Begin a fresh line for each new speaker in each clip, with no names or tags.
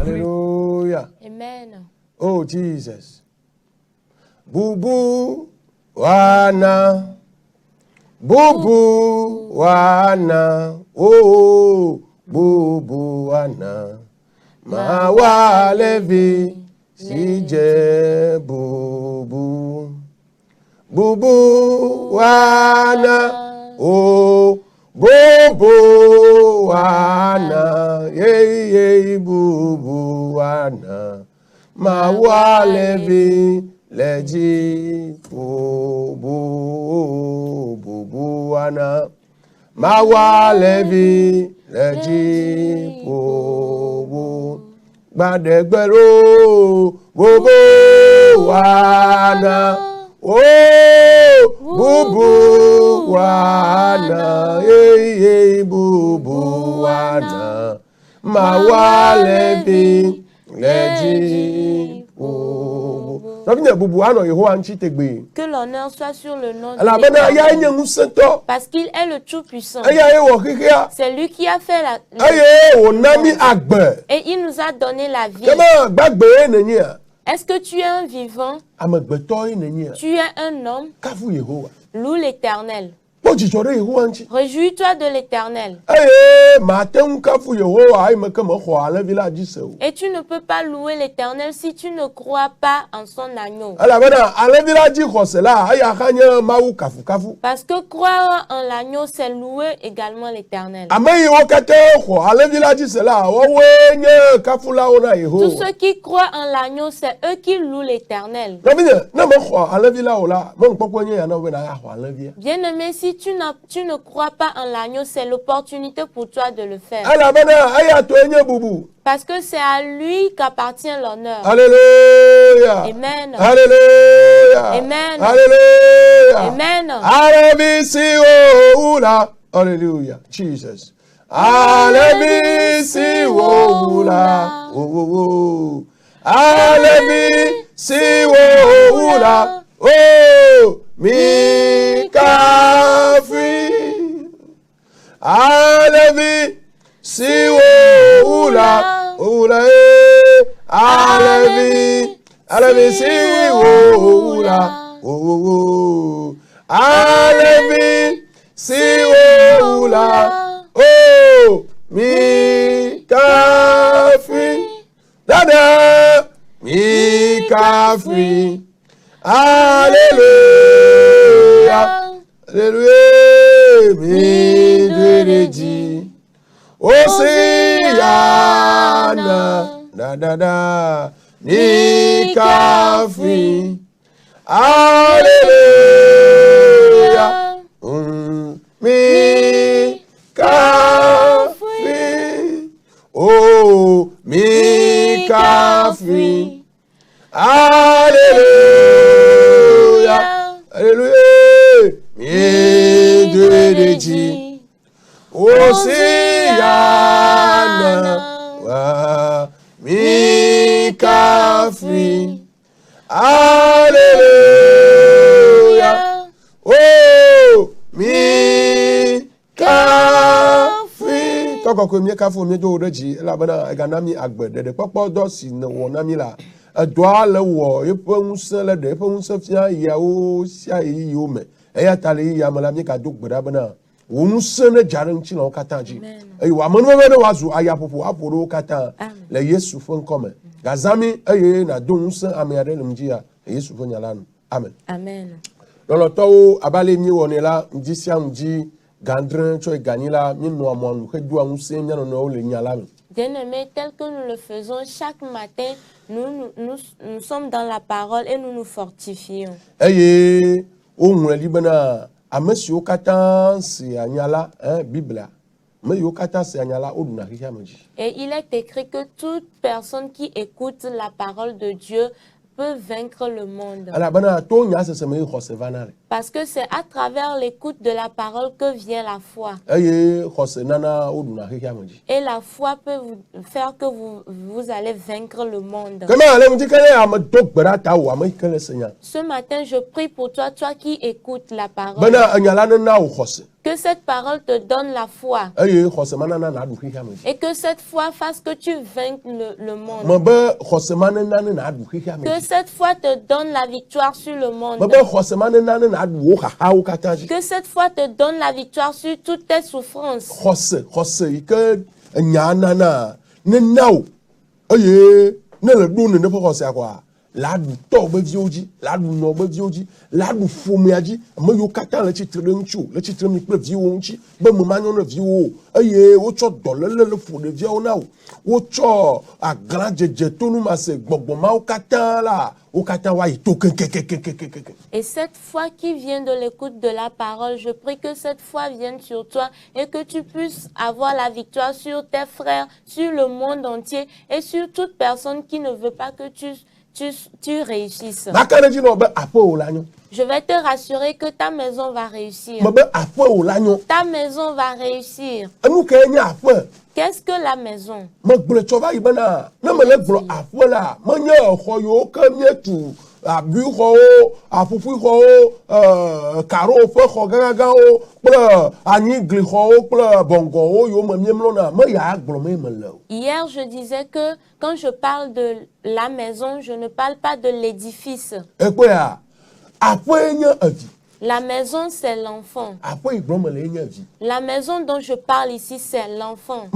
Hallelujah.
Amen.
Oh Jesus. Bubu wana. Bubu wana. Oh, bubu wana. Mawalevi sije bubu. Bubu wana. Oh, bubu wana. Yey bubu wana. Mawalevi leji bubu wana. Mawalevi leji bubu. Badegbero bubu wana. Oh, bubu wana. Hey, bubu wana. Mawalevi leji bubu.
Que l'honneur soit sur le nom de l'Éternel. Parce qu'il est le Tout-Puissant. C'est lui qui a fait la et il nous a donné la vie. Est-ce que tu es un vivant? Tu es un homme? Loue l'Éternel. Réjouis-toi de l'Éternel. Et tu ne peux pas louer l'Éternel si tu ne crois pas en son agneau. Parce que croire en l'agneau, c'est louer également l'Éternel. Tous ceux qui croient en l'agneau, c'est eux qui louent l'Éternel. Bien-aimé, si tu ne crois pas en l'agneau, c'est l'opportunité pour toi de le faire. Parce que c'est à lui qu'appartient l'honneur.
Alléluia.
Amen.
Alléluia.
Amen.
Alléluia.
Amen.
Alléluia. Jesus. Alléluia. Oh. Alléluia. Oh. Mi kafi. Alevi siwoula. Oula. Alevi siwoula. Oh. Alevi siwoula. Oh. Mi kafi. Dada. Mi kafi. Alléluia. Alléluia. Mi dereji. Osiana. Da. Ni kafi. Alléluia. Mi kafi. Oh, mi kafi. Alléluia. Alléluia. Mi dereji. Osiana. Mi kafi. Alléluia. Oh, mi kafi. Toko ko mi kafi mi do reji la bana eganami agbe de popo do si no wonami la. Doa le wo eponse le de eponse fia yawo sia yiyo me eya tale ya mala mi ka do gbeda bana wo nse ne jare nchi na okatanji e wa manu be de wazu aya popo aporo okatan le Yesu fo nkome gazami eye na do nse amere limji ya Yesu fo nyala nu amen lolo to abale mi woni la nji sia nji gandrin cho gani la mi no amonu ke du anse nya no le nyala mi.
Bien-aimés, tel que nous le faisons chaque matin, nous sommes dans la parole et nous nous fortifions.
Et
il est écrit que toute personne qui écoute la parole de Dieu peut vaincre le monde. Parce que c'est à travers l'écoute de la parole que vient la foi. Et la foi peut vous faire que vous allez vaincre le monde. Ce matin, je prie pour toi, toi qui écoutes la parole. Que cette parole te donne la foi. Et que cette foi fasse que tu vainques le monde. Que cette foi te donne la victoire sur le monde. Que cette foi te donne la victoire sur toutes tes souffrances.
La du to be vioji la du no be vioji la du fomiaji me yo kata le titre nchu le titre mi pe vionchi be mo manyo no vio eye wo cho dole le fo de vio na wo cho a grand jeje tonu ma se gbogbo ma o kata la o kata wa ito kekekekekeke.
Et cette foi qui vient de l'écoute de la parole, je prie que cette foi vienne sur toi et que tu puisses avoir la victoire sur tes frères, sur le monde entier et sur toute personne qui ne veut pas que tu réussisses.
Je
vais te rassurer que ta maison va réussir. Ta maison va réussir. Qu'est-ce que la maison? Hier, je disais que quand je parle de la maison, je ne parle pas de l'édifice. La maison, c'est l'enfant. La maison dont je parle ici, c'est l'enfant.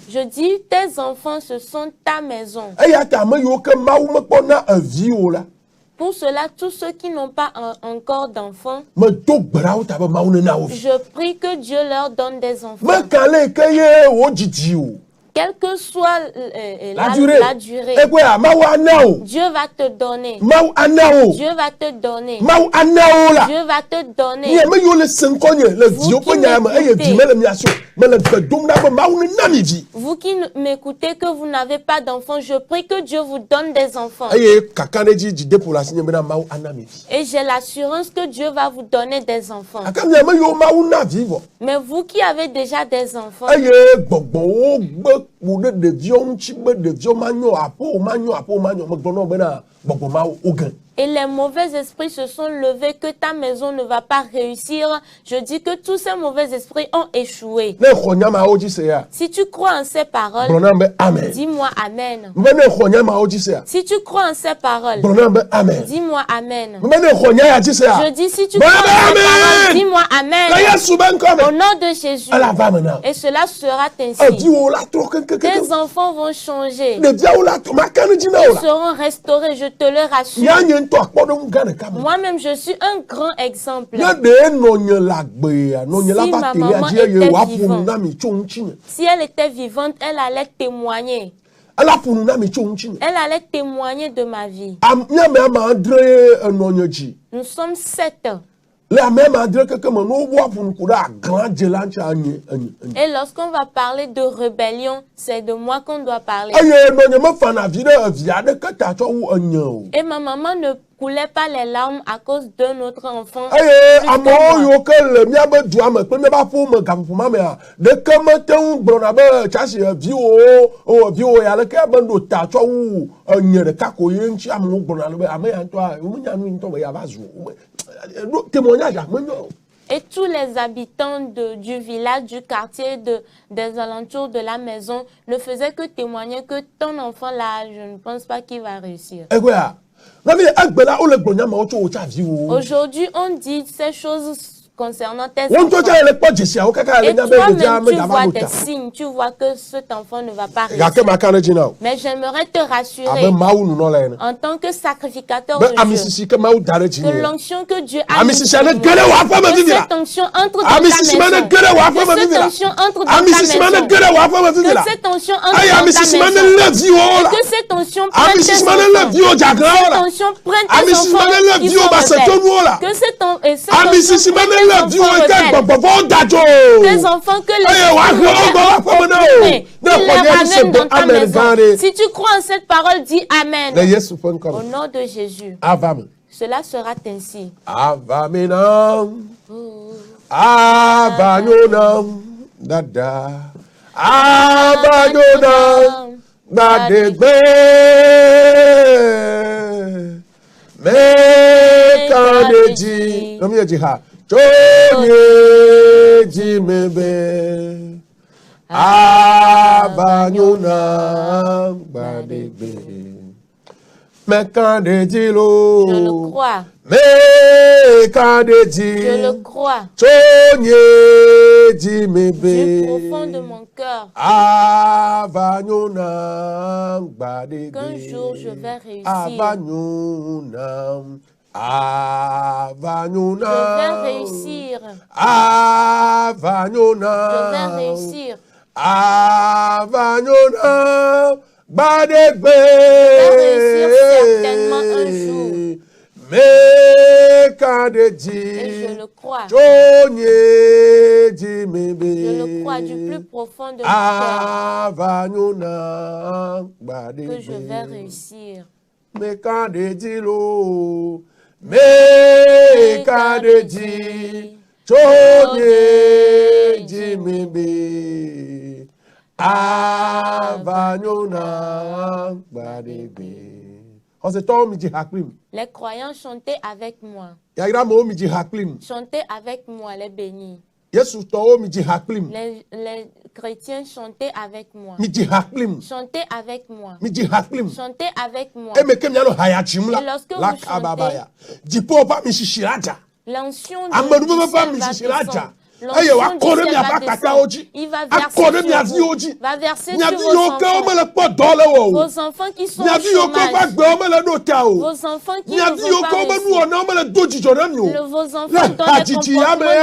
Je dis, tes enfants, ce sont ta maison. Pour cela, tous ceux qui n'ont pas encore d'enfants, je prie que Dieu leur donne des enfants. Quelle que soit la durée, Dieu va te donner. Dieu va te donner. Dieu va te donner. Vous qui m'écoutez que vous n'avez pas d'enfants, je prie que Dieu vous donne des enfants. Et j'ai l'assurance que Dieu va vous donner des enfants. Mais vous qui avez déjà des enfants, et les mauvais esprits se sont levés que ta maison ne va pas réussir, je dis que tous ces mauvais esprits ont échoué. Si tu crois en ces paroles, dis-moi Amen. Si tu crois en ces paroles, dis-moi Amen. Je dis si tu crois en ces paroles, dis-moi Amen. Au nom de Jésus. Et cela sera ainsi. Tes enfants vont changer. Ils seront restaurés, je te le rassure. Moi-même, je suis un grand exemple. Si ma maman était vivante, si elle était vivante, elle allait témoigner. Elle allait témoigner de ma vie. Nous sommes 7. Et lorsqu'on va parler de rébellion, c'est de moi qu'on doit parler. Et ma maman ne coulait pas les larmes à cause de notre enfant. Et tous les habitants du village, du quartier, des alentours de la maison ne faisaient que témoigner que ton enfant là, je ne pense pas qu'il va réussir. Aujourd'hui, on dit ces choses concernant tes enfants. Et toi-même, tu vois des signes, tu vois que cet enfant ne va pas réussir. Mais j'aimerais te rassurer, en tant que sacrificateur de Dieu, que l'onction que Dieu a mise sur nous, que cette onction entre dans ta maison, que cette onction entre dans ta maison, que cette onction entre dans ta maison, et que cette onction prenne tes enfants, que cette onction prenne tes enfants qui sont rebelles, que cette onction prenne tes enfants que les ramènent dans ta maison. Si tu crois en cette parole, dis Amen. Au nom de Jésus. Cela sera ainsi.
Dada. Badegbe Mekadeji Nomi ejiha Tonyeji mebe Abanyuna Badegbe Mekadeji lo
Je le crois.
Mekadeji
Je le crois.
Tonyeji mebe
Du profond de mon cœur. Qu'un jour je vais réussir. Je vais réussir. Je vais réussir. Je vais réussir certainement un jour. Et je le crois. Je le crois du plus profond de mon cœur que je vais réussir. Les croyants chantaient avec moi. Chantez avec moi, les bénis. Les chrétiens chantaient avec moi. Chantez avec moi. Chantez avec moi. Et lorsque vous chantez, l'onction de Dieu va descendre. L'onction du ciel va descendre. Il va verser sur vous. Va verser sur vos enfants qui sont au chômage. Vos enfants qui ne vont pas réussir. Vos enfants dont les comportements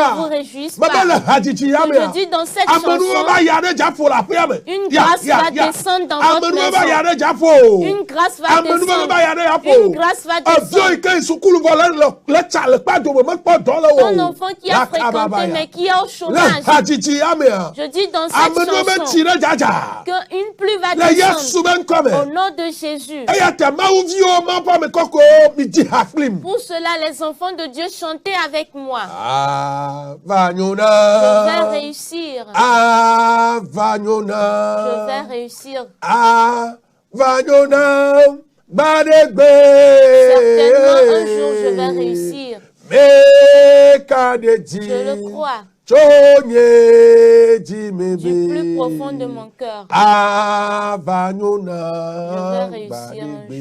ne vous réjouissent pas. Je le dis dans cette chanson, une grâce va descendre dans votre maison. Une grâce va descendre. Une grâce va descendre. Ton enfant qui a fréquenté mais qui est au chômage. Je dis dans cette chanson qu'une pluie va descendre au nom de Jésus. Pour cela, les enfants de Dieu chantaient avec moi. Je vais réussir. Je vais réussir. Certainement un jour je vais réussir. Je le crois. Du plus profond de mon cœur. Je vais réussir un jour.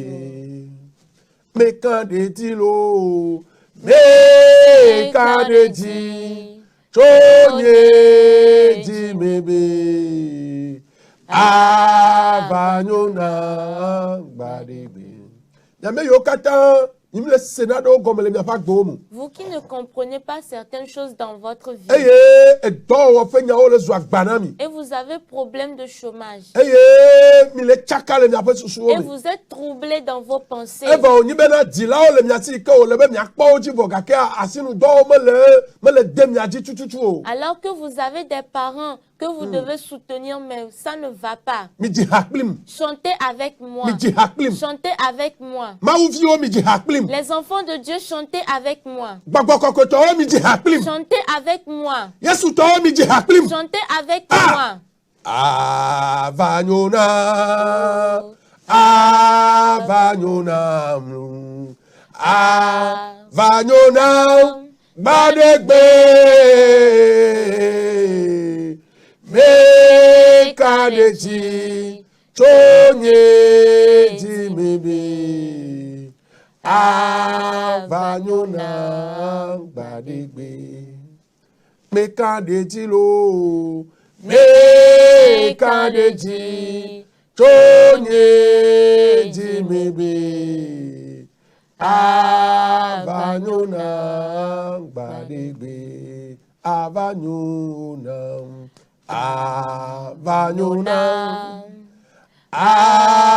Vous qui ne comprenez pas certaines choses dans votre vie et vous avez problème de chômage et vous êtes troublé dans vos pensées, alors que vous avez des parents que vous devez soutenir, mais ça ne va pas. Chantez avec moi. Chantez avec moi. Les enfants de Dieu, chantez avec moi. Chantez avec moi. Chantez avec moi.
Mekadeji Tonyeji mebe Avanyona Badegbe Mekadeji lo Mekadeji Tonyeji mebe Avanyona Badegbe Avanyona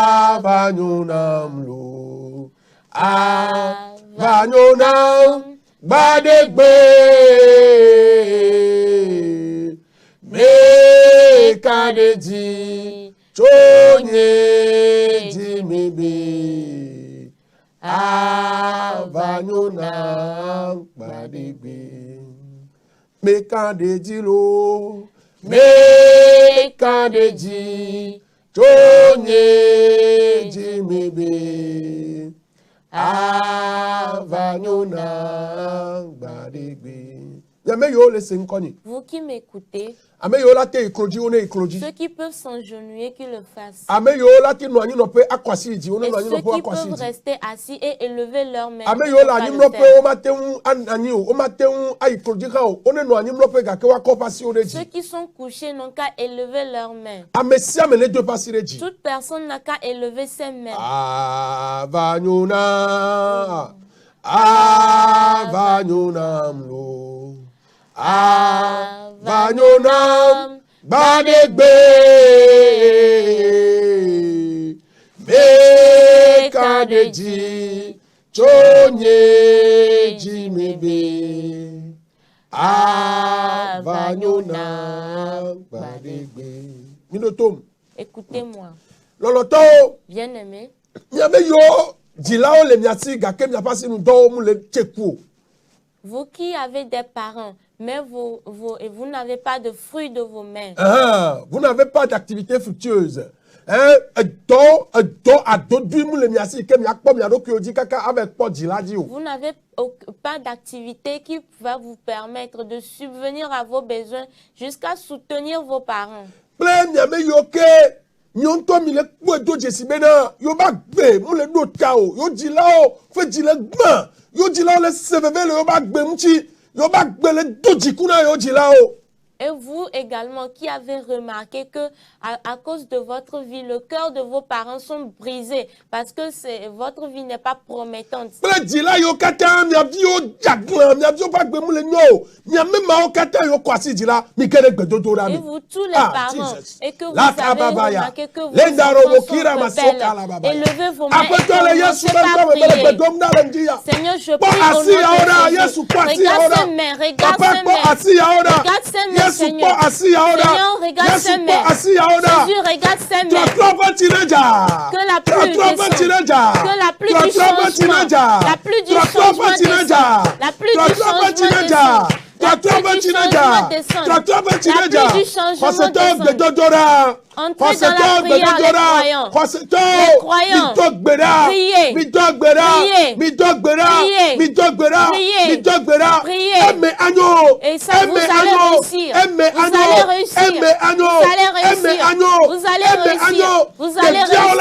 Avanyonam lo Avanyonam Badegbe kadeji chonye jimebe avanyona badigbe me kadeji lo me kadeji chonye jimebe avanyona badigbe.
Vous qui m'écoutez,
ceux
qui peuvent s'engenouiller, qui le fassent.
Et ceux qui peuvent rester assis et élever leurs mains. Ceux qui sont couchés n'ont qu'à élever leurs mains. Toute personne n'a qu'à élever ses mains. Avanyonam badegbe me kadeji chonye jimebe avanyonam badegbe. Minotom.
Écoutez-moi.
Loloto.
Bien-aimé. Vous qui avez des parents, mais vous n'avez pas de fruits de vos mains.
Vous n'avez pas d'activité fructueuse. Vous
n'avez pas d'activité qui va vous permettre de subvenir à vos besoins jusqu'à soutenir vos parents. Et vous également qui avez remarqué que à cause de votre vie, le cœur de vos parents sont brisés parce que votre vie n'est pas promettante. Et vous tous les parents, et que vous avez remarqué que vos enfants sont rebelles, élevez vos mains et commencez par prier. Seigneur, je prie au nom de Jésus. Regarde ses mains, regarde ses mains, regarde ses mains. Seigneur, regarde ses mains. Jésus, regarde ses mains. Que la pluie descende. Que la pluie du changement. La pluie du changement descende. La pluie du changement descend. La pluie du changement descend. La pluie du changement descend. Entrez dans la prière, les croyants. Les croyants. Priez. Priez. Et ça, vous allez réussir. Vous allez réussir. Vous allez réussir. Vous allez réussir.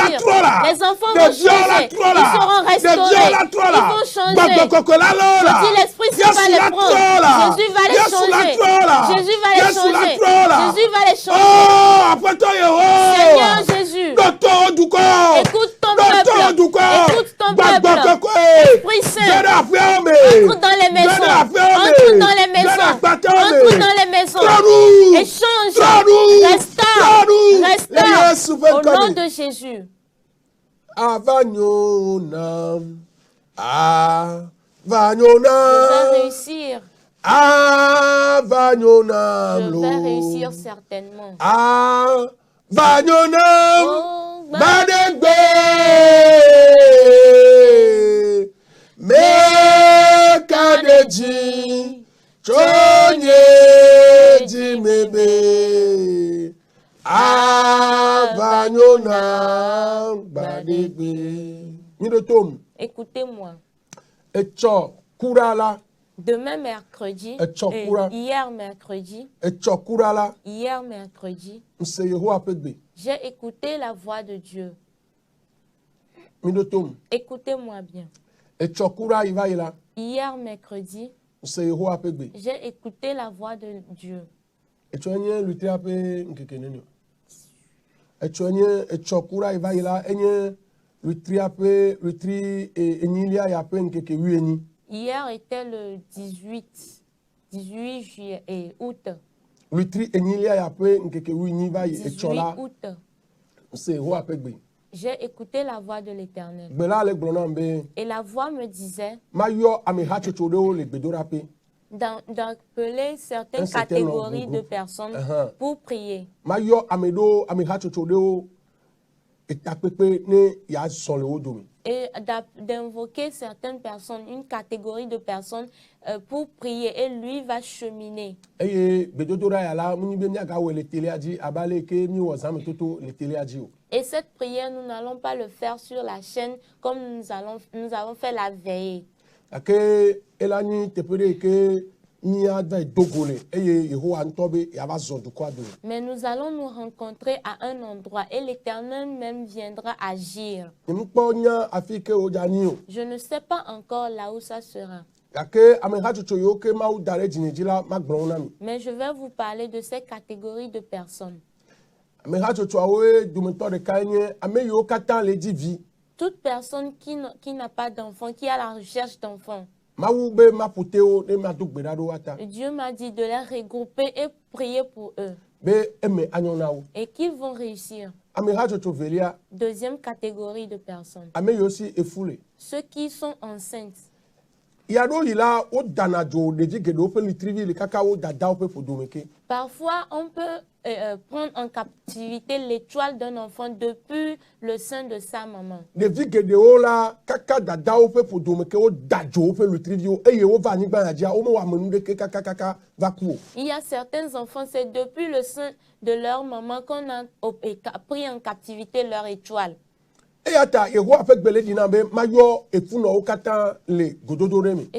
Les enfants vont changer. Ils seront restaurés. Ils vont changer. Je dis, l'Esprit Saint va les prendre. Jésus va les changer. Jésus va les changer. Jésus va les changer. Seigneur Jésus, écoute ton peuple, écoute ton peuple, Esprit Saint, entre dans les maisons, entre dans les maisons, entre dans les maisons, et change, restaure, au nom de Jésus.
Avanyonam,
Je vais réussir.
Avanyonam,
Je vais réussir certainement.
Avanyonam, badegbe, me kadeji, chonye jimebe, avanyonam, badegbe.
Écoutez-moi.
Echo kurala.
Demain mercredi, hier mercredi, j'ai écouté la voix de Dieu. Écoutez-moi bien. Hier mercredi, j'ai écouté la voix de Dieu. Hier était le 18 juillet et août. 18 août. J'ai écouté la voix de l'Éternel. Et la voix me disait d'appeler certaines catégories de personnes pour prier. Et d'invoquer certaines personnes, une catégorie de personnes pour prier, et lui va cheminer. Et cette prière, nous n'allons pas le faire sur la chaîne comme nous avons fait la veillée. Mais nous allons nous rencontrer à un endroit et l'Éternel même viendra agir. Je ne sais pas encore là où ça sera. Mais je vais vous parler de ces catégories de personnes. Toute personne qui n'a pas d'enfant, qui est à la recherche d'enfants. Dieu m'a dit de les regrouper et prier pour eux. Et qu'ils vont réussir. Deuxième catégorie de personnes. Ceux qui sont enceintes. Parfois, on peut prendre en captivité l'étoile d'un enfant depuis le sein de sa maman. Il y a certains enfants, c'est depuis le sein de leur maman qu'on a pris en captivité leur étoile. Et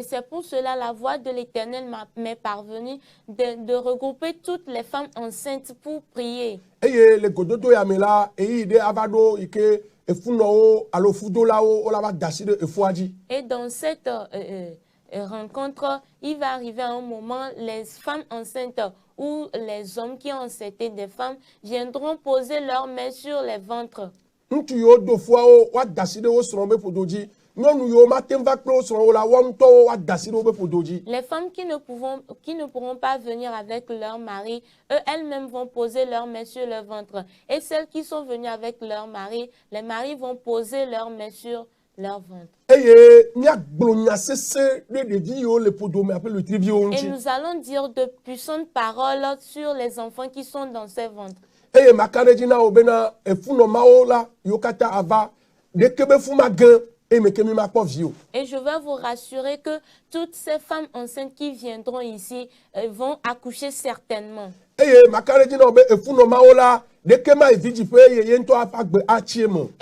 c'est pour cela la voix de l'Éternel m'est parvenue de regrouper toutes les femmes enceintes pour prier. Et dans cette rencontre, il va arriver un moment, les femmes enceintes ou les hommes qui ont enceinté des femmes viendront poser leurs mains sur les ventres. Les femmes qui ne pourront pas venir avec leur mari, elles-mêmes vont poser leurs mains sur le ventre. Et celles qui sont venues avec leur mari, les maris vont poser leurs mains sur leur ventre. Et nous allons dire de puissantes paroles sur les enfants qui sont dans ces ventres. Et je vais vous rassurer que toutes ces femmes enceintes qui viendront ici vont accoucher certainement. Et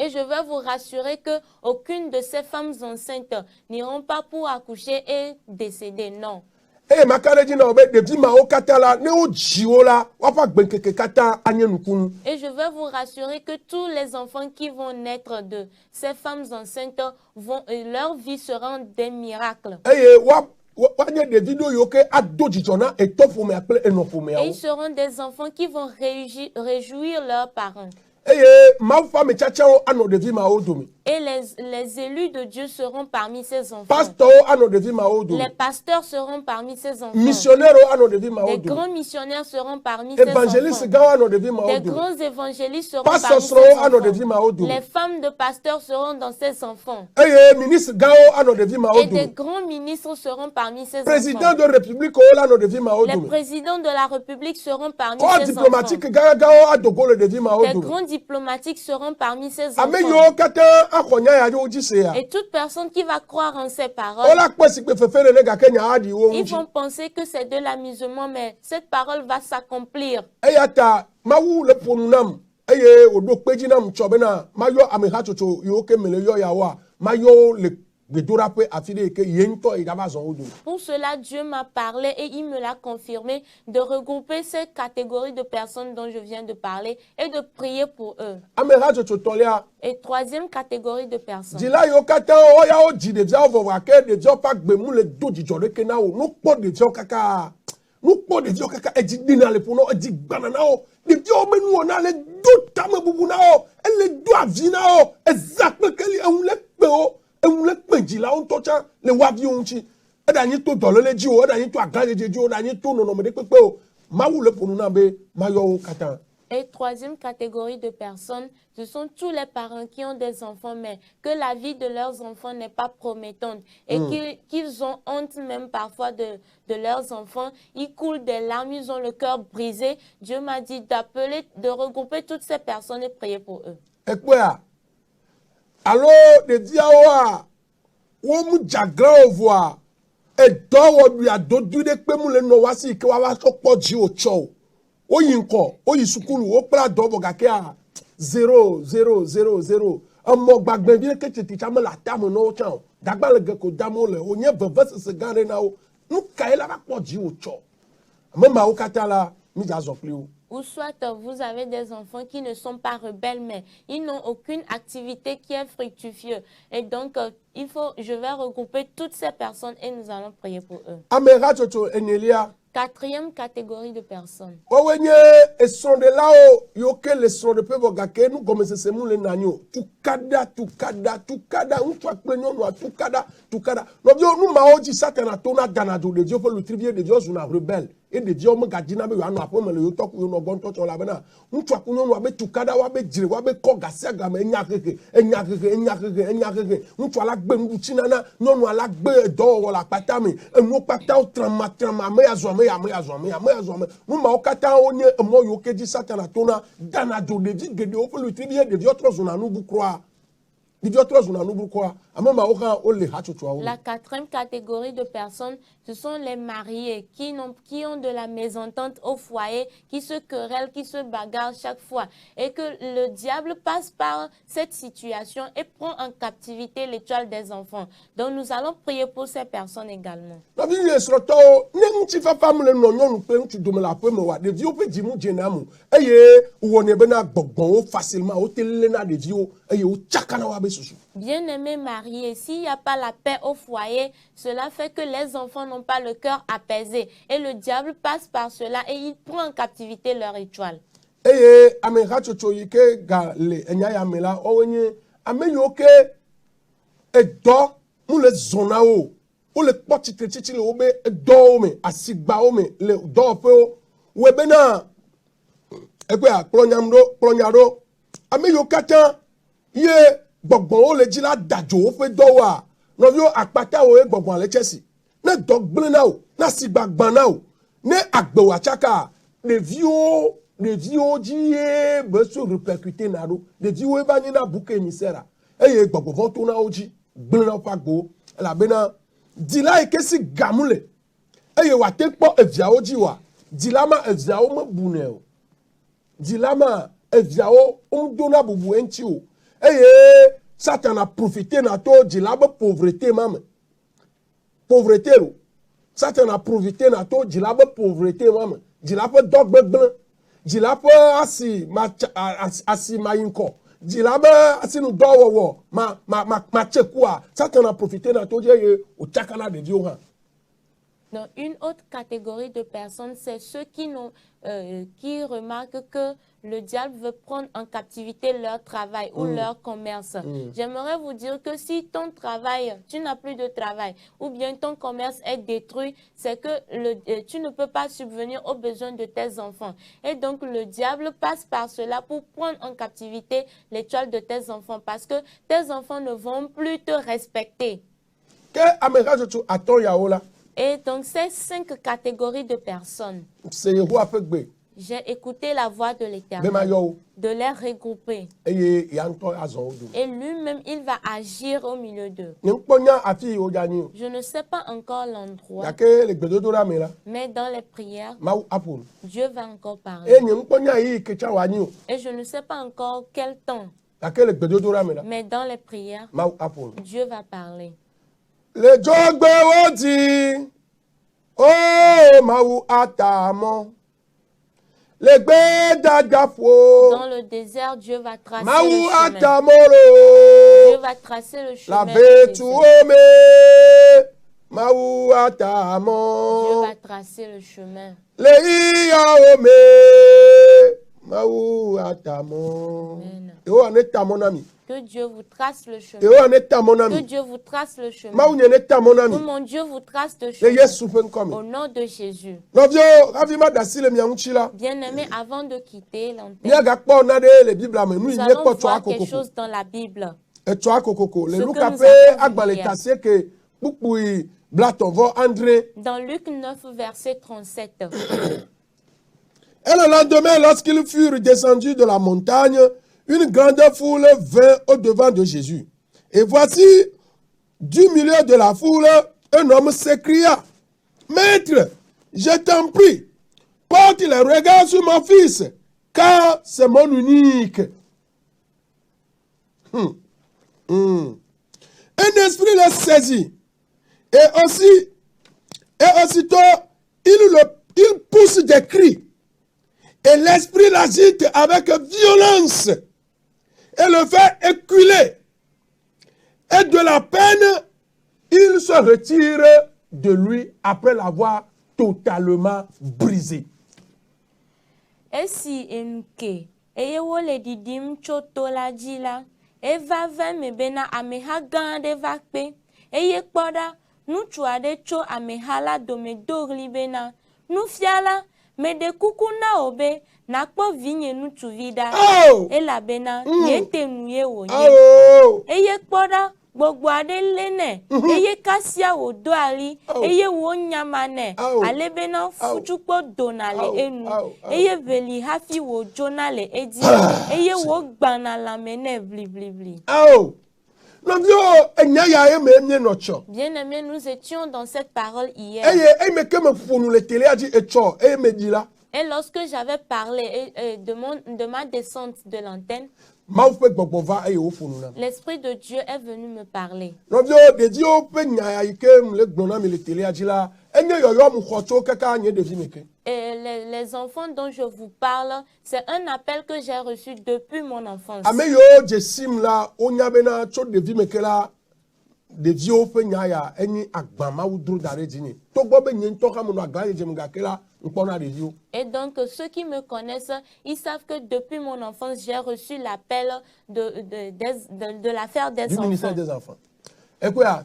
je vais vous rassurer que aucune de ces femmes enceintes n'iront pas pour accoucher et décéder, non. Et je vais vous rassurer que tous les enfants qui vont naître de ces femmes enceintes, leur vie sera des miracles. Et ils seront des enfants qui vont réjouir leurs parents. Et les élus de Dieu seront parmi ces enfants. Les pasteurs seront parmi ces enfants. Les grands missionnaires seront parmi ces enfants. Les grands évangélistes seront parmi ces enfants. Les femmes de pasteurs seront dans ces enfants. Et des grands ministres seront parmi ces enfants. Les présidents de la République seront parmi ces enfants. Les grands diplomatiques seront parmi ces enfants. Et toute personne qui va croire en ces paroles, ils vont penser que c'est de l'amusement, mais cette parole va s'accomplir. Pour cela, Dieu m'a parlé et il me l'a confirmé de regrouper ces catégories de personnes dont je viens de parler et de prier pour eux. Et troisième catégorie de personnes. Et troisième catégorie de personnes, ce sont tous les parents qui ont des enfants, mais que la vie de leurs enfants n'est pas promettante et qu'ils ont honte même parfois de leurs enfants. Ils coulent des larmes, ils ont le cœur brisé. Dieu m'a dit de regrouper toutes ces personnes et prier pour eux.
Et quoi? Alors, de dire, on jagra voir. Et donc, on a d'autres de paiements les noasi qui va pas dire au chou. O yinko, o yisukulu, o pra dobo gakea 0 0 0 0. Amo gbagbe bi ke titi chama la tamu no chan. Dagba le geko damo le, o nye veve se gare na o. Nou kae la va pas dire au chou. Mama o kata la mi ja zopli o.
Ou soit vous avez des enfants qui ne sont pas rebelles, mais ils n'ont aucune activité qui est fructueuse. Et donc, je vais regrouper toutes ces personnes et nous allons prier pour eux.
Amera toto enelia.
Quatrième catégorie de personnes.
Owenye eson de là yoke le son de peu gake nous comme c'est mon le nanyo tukada unchwa plenyo no tukada no bio nous ma oji satana tona danado de Dieu pour le trivier de Dieu una rebelle et de Dieu mo gadina be anu apo me le yotok yo no gon to la bena unchwa kunyo no be tukada wa be jire wa be ko gase agama enyakeke unchwa la gbe ndu chinana no no la gbe do wo la patami enu pata o trama me azome ya nous ma okata onye mo yoke di satana tona danado de di gede o le trivier de Dieu trois on a nous croire.
La quatrième catégorie de personnes, ce sont les mariés qui ont de la mésentente au foyer, qui se querellent, qui se bagarrent chaque fois. Et que le diable passe par cette situation et prend en captivité l'étoile des enfants. Donc nous allons prier pour ces personnes également. Bien-aimés mariés, s'il n'y a pas la paix au foyer, cela fait que les enfants n'ont pas le cœur apaisé. Et le diable passe par cela et il prend en captivité leur étoile.
Gbogbo o le jila dajo o fe do wa no yo apata o e gbogbo ale chesi na dogble na o na sigba gban na o ne agbe wa chaka le vio ji be so répercuter na ro le vio e ba ni na bouquet misera eye gbogbo fon to na oji gble na pa gbo la be na dila e kesi gamule eye wa te po evia oji wa dilama evia o mo bune o dilama evia o do na bubu enti o eye Satan a profité na to dilaba pauvreté même. Pauvreté lo. Satan a profité na to dilaba pauvreté même. Dilaba dogbe blanc. Dilaba asi mayinko. Dilaba asi no dowo ma chekua. Satan a profité na to je o chakana de Dieu ha.
Donc, une autre catégorie de personnes, c'est ceux qui remarquent que le diable veut prendre en captivité leur travail ou leur commerce. J'aimerais vous dire que si ton travail, tu n'as plus de travail, ou bien ton commerce est détruit, c'est que tu ne peux pas subvenir aux besoins de tes enfants. Et donc, le diable passe par cela pour prendre en captivité l'étoile de tes enfants, parce que tes enfants ne vont plus te respecter. Et donc, ces 5 catégories de personnes, j'ai écouté la voix de l'Éternel, de les regrouper. Et lui-même, il va agir au milieu d'eux. Je ne sais pas encore l'endroit, mais dans les prières, Dieu va encore parler. Et je ne sais pas encore quel temps, mais dans les prières, Dieu va parler.
Le jogbe wodi o mawu atamo le gbe dagafo
dans le désert Dieu va tracer
mawu
le chemin.
Atamoro
Dieu va tracer le chemin.
La betuome mawu atamo
Dieu va tracer le chemin.
Le iaome Maou atamo. Eo aneta mon ami.
Que Dieu vous trace le chemin.
Eo aneta mon ami.
Que Dieu vous trace le chemin.
Maou neta mon ami.
Que mon Dieu vous trace le
Et
chemin.
Yesu pen comme.
Au nom de Jésus.
Novio, avima dasile mianchila.
Bien-aimé, avant de quitter l'antenne,
Niaga po nade le Bible ame.
nous allons voir quelque chose dans la Bible.
Et toi kokoko. Le
Ce que
Luka
nous
pe
avons vu
agbale
hier.
tasse que bukui blaton vo André.
Dans Luc 9, verset 37.
Et le lendemain, lorsqu'ils furent descendus de la montagne, une grande foule vint au-devant de Jésus. Et voici, du milieu de la foule, un homme s'écria, « Maître, je t'en prie, porte les regards sur mon fils, car c'est mon unique. » Un esprit le saisit, et aussitôt, il pousse des cris. Et l'esprit l'agite avec violence et le fait éculer. Et de la peine, il se retire de lui après l'avoir totalement brisé.
Esi emke, eye wole didim choto la jila, eva ve bena ameha gande vakpe, eye kpoda, nu chuade cho ameha la dome dogli bena, nu fiala, me de kukuna obe, nakpo vinye nutu vida, ela bena, yete nuye wonye. Eye kpoda, gbogbo ade lene, eye kasia wo do ali, eye wo nyamane, ale bena fuchukpo donale enu, eye veli hafi wo jonale edi, eye wo gbana la mene bli bli bli. Bien-aimés, nous étions dans cette parole hier. Et lorsque j'avais parlé de ma descente de l'antenne, l'Esprit de Dieu est venu me parler. Et les enfants dont je vous parle, c'est un appel que j'ai reçu depuis mon enfance. Et donc ceux qui me connaissent, ils savent que depuis mon enfance, j'ai reçu l'appel de l'affaire des enfants. Du ministère des enfants. Et quoi,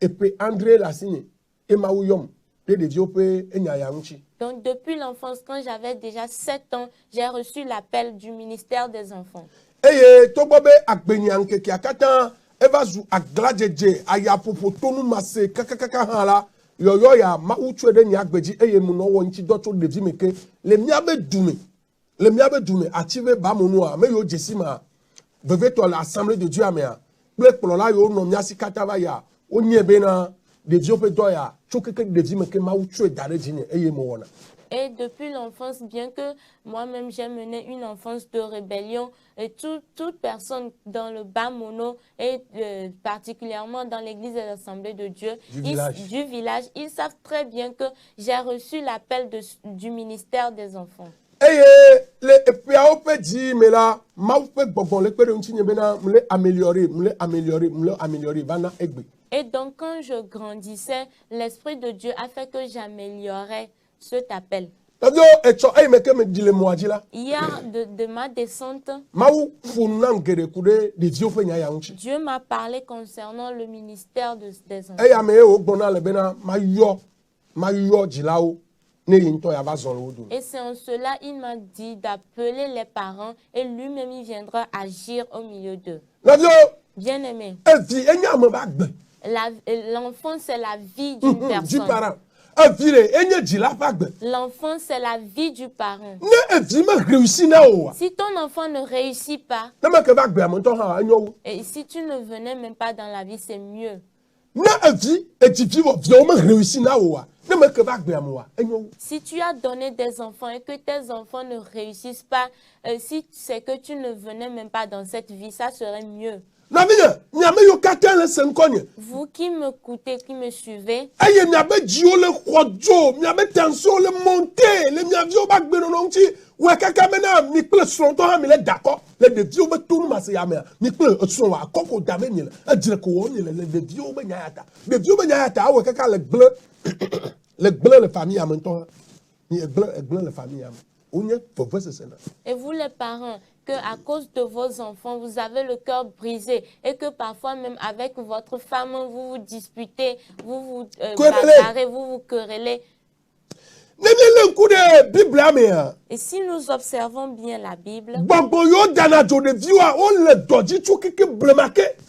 et puis André l'a signé. Et Maouyom, donc depuis l'enfance, quand j'avais déjà 7 ans, j'ai reçu l'appel du ministère des enfants.
Et Tobobe Akbenyanke qui a 4 ans, Evazu Agladje, Ayapopo, Tonu Masse, Kakakahala, Yoyoya, Maouchwe de Nyakbeji, et Muno, Wanchi, Doto de Vimeke, les Miabe Doumé, activé Bamonoa, Meyo Jessima, Beveto l'Assemblée de Dieu Amea, Blek Polola, Yo, Nomiasi Katavaya, Onyebena, de Diope Doya, Chokeke de Vimeke, Maouchwe d'Aredine, et Yemoana.
Et depuis l'enfance, bien que moi-même j'ai mené une enfance de rébellion, et toute personne dans le Bamono, et particulièrement dans l'église des Assemblées de Dieu, du village, ils savent très bien que j'ai reçu l'appel du ministère des enfants.
Et les dit, mais là,
et donc quand je grandissais, l'Esprit de Dieu a fait que j'améliorais cet appel. Hier, de ma descente, Dieu m'a parlé concernant le ministère des enfants. Et c'est en cela il m'a dit d'appeler les parents et lui-même il viendra agir au milieu d'eux. Bien-aimé, l'enfant c'est la vie d'une personne. L'enfant, c'est la vie du parent. Si ton enfant ne réussit pas, et si tu ne venais même pas dans la vie, c'est mieux. Si tu as donné des enfants et que tes enfants ne réussissent pas, si c'est que tu ne venais même pas dans cette vie, ça serait mieux. Vous qui m'écoutez, qui me suivez,
Le blanc de famille en même temps. Le blanc de famille en même temps.
Et vous les parents, que à cause de vos enfants, vous avez le cœur brisé et que parfois même avec votre femme, vous vous disputez, vous vous bagarrez, vous vous querellez. Et si nous observons bien la Bible,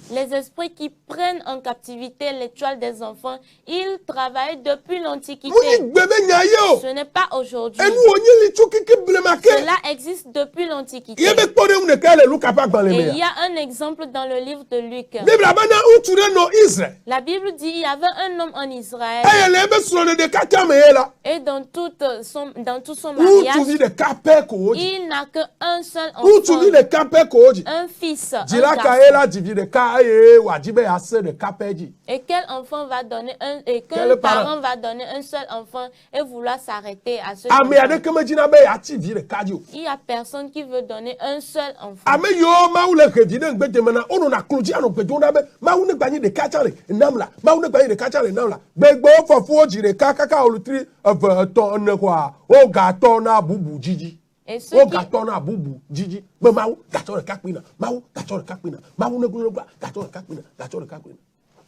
les esprits qui prennent en captivité l'étoile des enfants, ils travaillent depuis l'Antiquité. Ce n'est pas aujourd'hui. Cela existe depuis l'Antiquité. Et il y a un exemple dans le livre de Luc. La Bible dit qu'il y avait un homme en Israël. Et dans tout son mariage, il n'a qu'un seul enfant, un fils, un garçon. Et quel enfant va donner et quel parent va donner un seul enfant et vouloir s'arrêter à ce enfant? Il n'y a personne qui veut donner un seul enfant. Et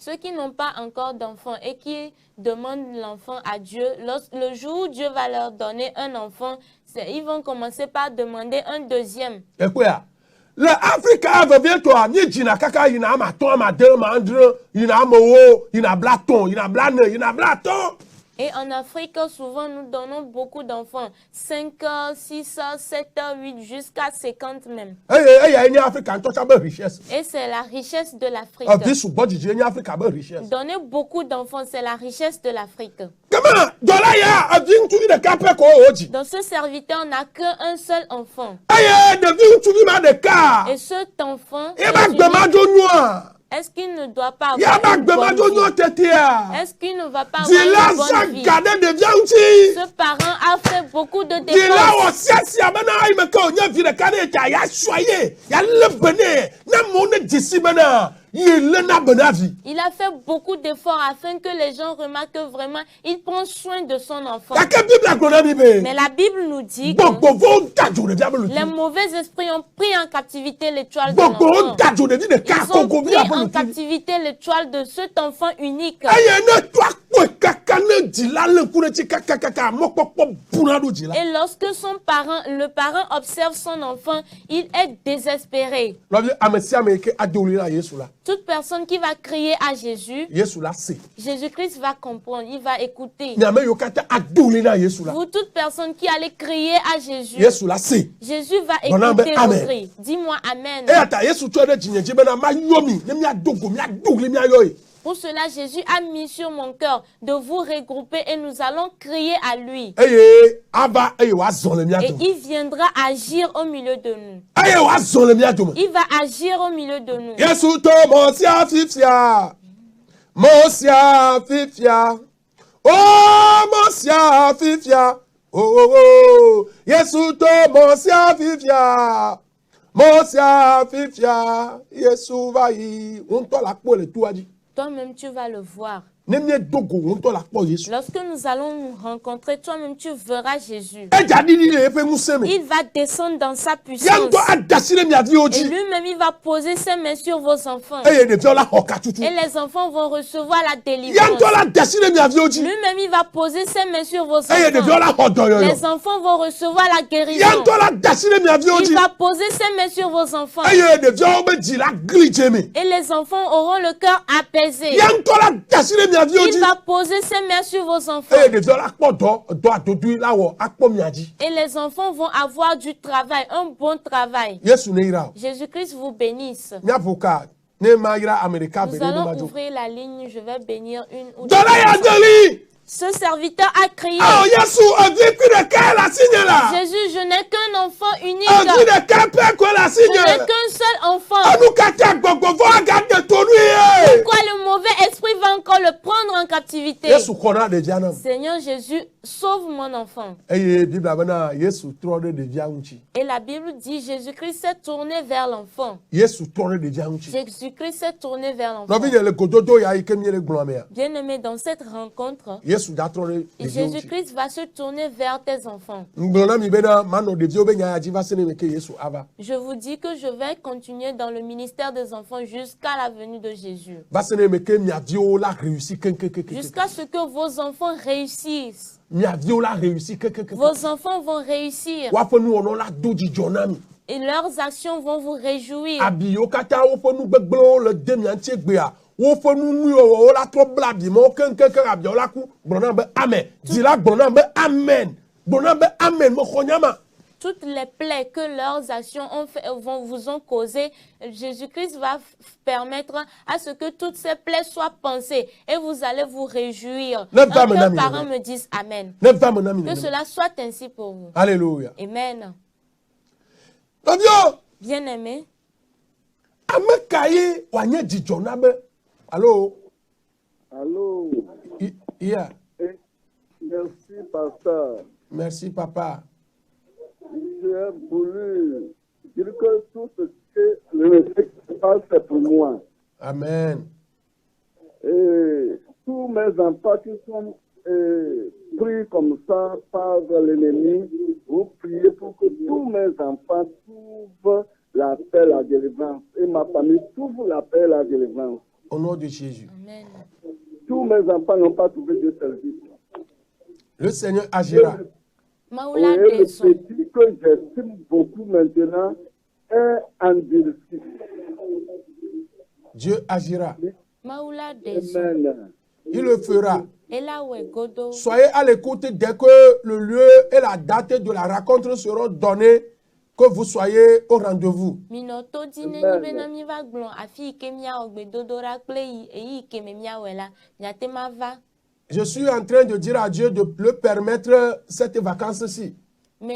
ceux qui n'ont pas encore d'enfant et qui demandent l'enfant à Dieu, le jour où Dieu va leur donner un enfant, ils vont commencer par demander un deuxième. Et en Afrique, souvent, nous donnons beaucoup d'enfants. 5, 6, 7, 8, jusqu'à 50 même. Et c'est la richesse de l'Afrique. Donner beaucoup d'enfants, c'est la richesse de l'Afrique. Dans ce serviteur, on n'a qu'un seul enfant. Et cet enfant, est-ce qu'il ne doit pas avoir une bonne vie? Est-ce qu'il ne va pas avoir une bonne vie? Ce parent a fait beaucoup de dépenses. Il a fait beaucoup d'efforts afin que les gens remarquent que vraiment il prend soin de son enfant. Mais la Bible nous dit que les mauvais esprits ont pris en captivité l'étoile de l'enfant. Ils ont pris en captivité l'étoile de cet enfant unique. Et lorsque le parent observe son enfant, il est désespéré. Toute personne qui va crier à Jésus, Jésus-Christ va comprendre, il va écouter. Vous, toute personne qui allait crier à Jésus, Jésus va écouter vos cris. Dis-moi Amen. Pour cela, Jésus a mis sur mon cœur de vous regrouper et nous allons crier à lui. Et il viendra agir au milieu de nous. Il va agir au milieu de nous. Toi-même, tu vas le voir. Lorsque nous allons nous rencontrer, toi-même tu verras Jésus. Il va descendre dans sa puissance. Et lui-même il va poser ses mains sur vos enfants. Et les enfants vont recevoir la délivrance. Lui-même il va poser ses mains sur vos enfants. Les enfants vont recevoir la guérison. Il va poser ses mains sur vos enfants. Et les enfants auront le cœur apaisé. Il va poser ses mains sur vos enfants. Et les enfants vont avoir du travail, un bon travail. Jésus-Christ vous bénisse. Nous allons ouvrir la ligne, je vais bénir une ou deux. Ce serviteur a crié. Jésus, je n'ai qu'un enfant unique. Je n'ai qu'un seul enfant. Pourquoi le mauvais esprit va encore le prendre en captivité. Seigneur Jésus, sauve mon enfant. Et la Bible dit Jésus-Christ s'est tourné vers l'enfant. Jésus-Christ s'est tourné vers l'enfant. Bien-aimé, dans cette rencontre, Jésus-Christ va se tourner vers tes enfants. Je vous dis que je vais continuer dans le ministère des enfants jusqu'à la venue de Jésus. Jusqu'à ce que vos enfants réussissent. Vos enfants vont réussir. Et leurs actions vont vous réjouir. Toutes les plaies que leurs actions vous ont causées, Jésus-Christ va permettre à ce que toutes ces plaies soient pensées et vous allez vous réjouir. Que parents me disent Amen. Que cela soit ainsi pour vous.
Alléluia.
Amen. Bien-aimé.
Allô?
Allô?
Yeah.
Merci, pasteur.
Merci, papa.
J'ai voulu dire que tout ce que le Messie passe, c'est pour moi.
Amen.
Et tous mes enfants qui sont pris comme ça par l'ennemi, vous priez pour que tous mes enfants trouvent la paix, la délivrance. Et ma famille trouve la paix, la délivrance.
Au nom de Jésus.
Amen.
Tous mes enfants n'ont pas trouvé de service.
Le Seigneur agira.
Le petit que j'estime beaucoup maintenant est en direct.
Dieu agira.
Amen.
Il le fera. Soyez à l'écoute dès que le lieu et la date de la rencontre seront donnés, que vous soyez au rendez-vous. Je suis en train de dire à Dieu de le permettre cette vacance-ci. Que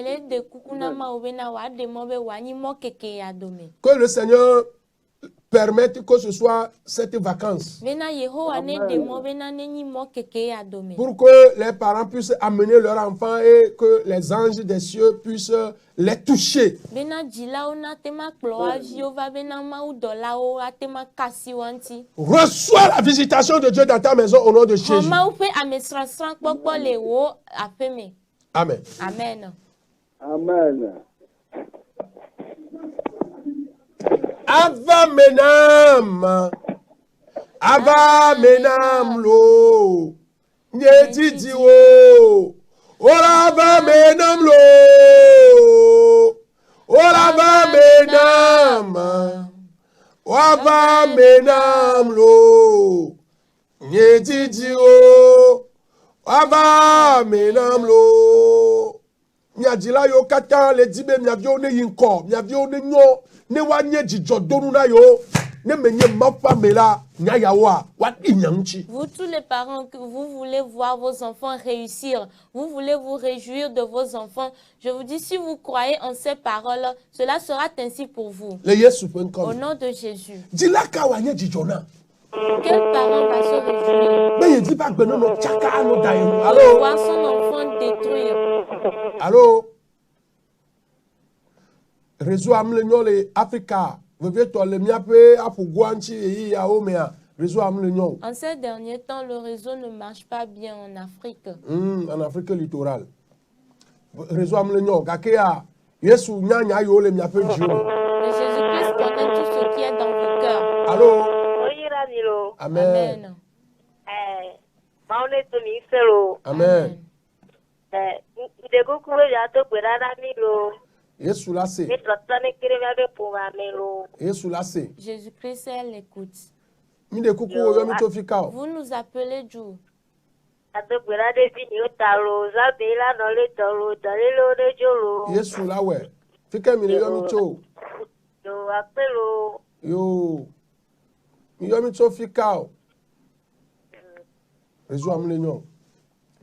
le Seigneur permette que ce soit cette vacance. Pour que les parents puissent amener leurs enfants et que les anges des cieux puissent les toucher. Reçois la visitation de Dieu dans ta maison au nom de Jésus. Amen.
Amen.
Amen.
Ava menam lo nyetiti wo ora menam lo ora menam lo nyetiti wo ava menam lo miadila yo kata le dibe miavio ne yinko miavio ne nyo ne wanye jijo donu na yo ne menye mafa mela nya yawa wa inyanchi.
Vous tous les parents que vous voulez voir vos enfants réussir, vous voulez vous réjouir de vos enfants, je vous dis si vous croyez en ces paroles, cela sera ainsi pour vous. Au nom de Jésus.
Dilaka wanye jijo na.
Quel parent va se réjouir?
Mais il dit pas que non chaka no daïno.
Allô? Voir son enfant détruire.
Allô? Réseau amlenyo Africa.
En ces derniers temps, le réseau ne marche pas bien en Afrique.
En Afrique littorale. Réseau amlenyo kakea Yesu nyanya yo le miape Dieu.
Mais Jésus-Christ connaît tout ce qui est dans vos cœurs.
Allô?
Amen.
Amen.
Jésus-Christ est l'écoute.
Vous
nous appelez d'où?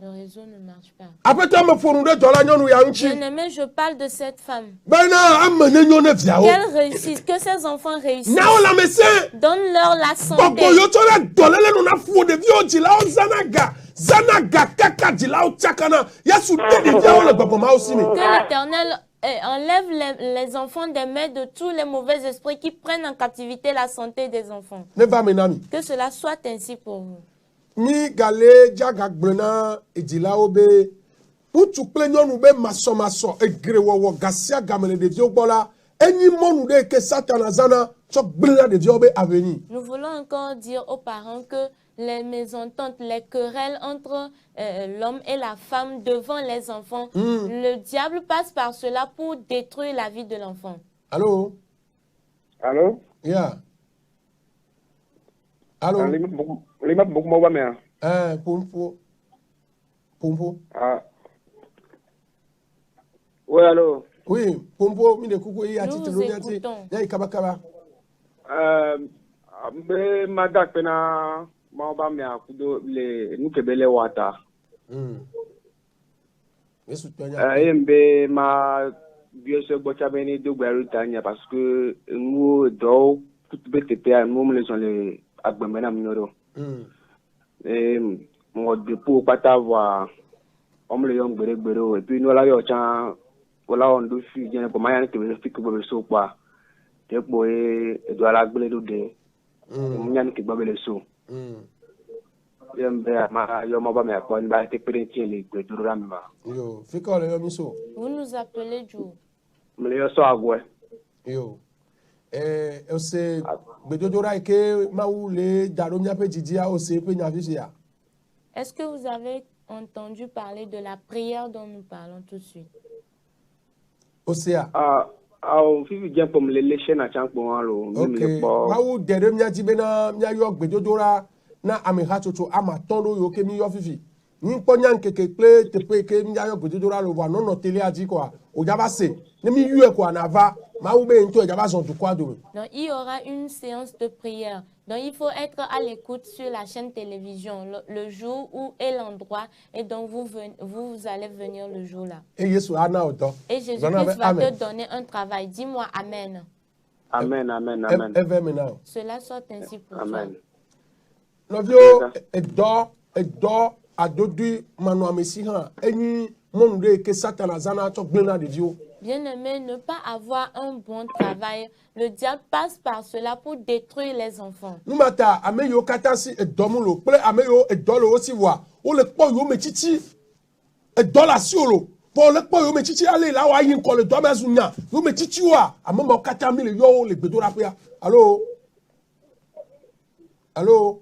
Le réseau ne marche pas. Bien-aimé, je parle de cette femme.
Qu'elle
réussisse, que ses enfants réussissent. Donne-leur la santé. Que l'Éternel enlève les enfants des mains de tous les mauvais esprits qui prennent en captivité la santé des enfants. Que cela soit ainsi pour vous.
Mi gale jaga gblena edilawo be utu kple nyɔnu be masɔmasɔ egrewowo gasia gamele ɖeviwo gbɔ la enyi mɔnu ɖe ke satana zana tsɔ gblena ɖeviwo be aveni.
Nous voulons encore dire aux parents que les mésententes, les querelles entre l'homme et la femme devant les enfants, le diable passe par cela pour détruire la vie de l'enfant.
Allô?
Allô?
Yeah. Allô?
Lima beaucoup moins bien.
Pompo.
Ah. Oui, allô?
Oui, Pompo, mi de kuku yi ati
Nous vous écoutons.
Ya ikabakaba.
Me madak pena ma me akudo le nukebele wata.
Yesu tonya.
Embe ma biose bocha beni do gberu tanya parce que nous do kutube tepe nous les les agbemena mnyoro. Mon dépôt pas t'avoir on le yong gbere et puis nous la yo chan wala on do fi jene ko mayani te fi ko be so pa te boy do la gbele do de nyani ke babele so yembe ma yo mo ba me ko ba te prentie le gbe do ramba
yo fi ko le yo mi so
Vous nous appelez Joe.
me le yo so agwe
yo ose gbedodora ike maule daromia pe jidia ose pe nyafisia.
Est-ce que vous avez entendu parler de la prière dont nous parlons tout de suite?
Osea.
On fait bien pour me les lécher na chankpo alo.
Ok. Mawu dere mia jibena mia yo gbedodora na ameha toto ama tondo yo ke mi yo fifi. Ni ponya nkeke ple te pe ke mia yo gbedodora lo wa no no tele adi quoi. O jaba se. Ne mi yue quoi na va. Mawu be nto jaba zon tu quoi do.
Donc il y aura une séance de prière. Donc il faut être à l'écoute sur la chaîne télévision le jour où et l'endroit et donc vous allez venir le jour là.
Et
Jésus-Christ va te donner un travail. Dis-moi amen.
Amen, amen, amen.
Cela soit ainsi pour
amen.
toi.
Novio edo adodu manu amesiha eni monude ke satana zana to glena de dio.
Bien-aimé, ne pas avoir un bon travail, le diable passe par cela pour détruire les enfants.
Numata ameyo katasi edomulo, ple ameyo edolo aussi voix. O le po yo metiti edola siolo. Pour le po yo metiti ale la wa yin ko le do mezunya. Yo metiti wa amamo katami le yo le gbedo rapia. Allô? Allô?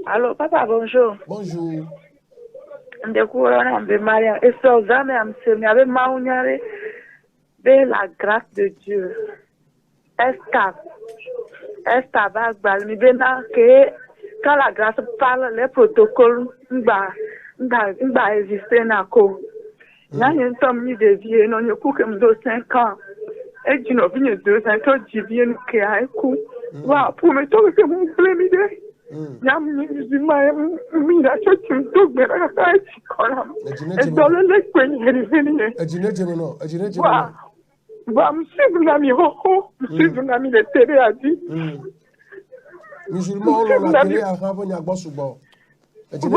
Allô, papa, bonjour.
Bonjour.
Ndekura mbe Maria, et so zame amsemi abe maunyare de la grâce de Dieu. Esther Bagbal, mi bena que quand la grâce parle, les protocoles n'ba exister nako. N'a rien tombe de vie, non yo coupe comme 5 ans. Et du no vient 2 ans, to jibien nous que a coup. Wa pour me to que mon plémide. Nyam ni mi da chotim to gbera ka chi kola. E dole le kwenye ni.
Ejine no.
Wa msivunami ho, msivunami le télé a dit.
Musulman on la télé a ravo nyagbo subo. Ejine